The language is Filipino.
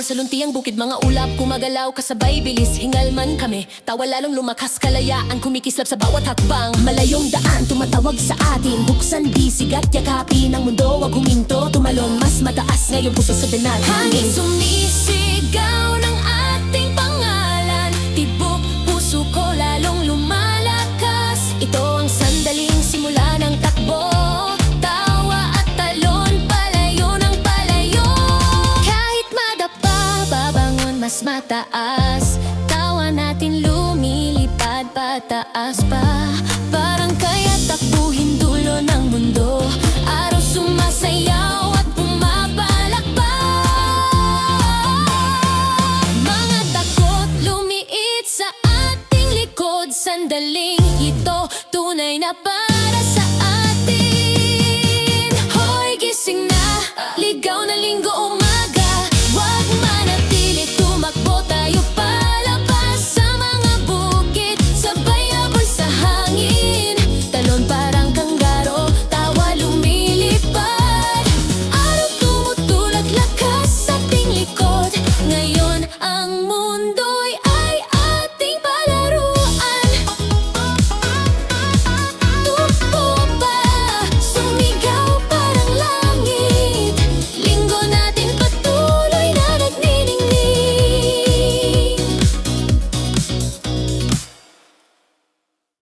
sa luntiang bukid, mga ulap gumagalaw kasabay bilis. Hingal man kami, tawa lalong lumakas, kalayaan kumikislap sa bawat hakbang. Malayong daan tumatawag sa atin, buksan bisigat, yakapin ang mundo, wag huminto, tumalon mas mataas ngayong puso sa danal. Hangin sumisigaw ng ating pangalan, tibok puso ko lalong lumalakas. Ito ang sandaling simula ng takbo, tawa at talon, palayo ng palayo. Kahit madapa, babangon mas mataas, tawa natin lumilipad pataas pa. Parang kaya takbuhin dulo ng mundo, araw sumasayaw at pumapalakpak. Mga takot lumiit sa ating likod, sandaling ito tunay na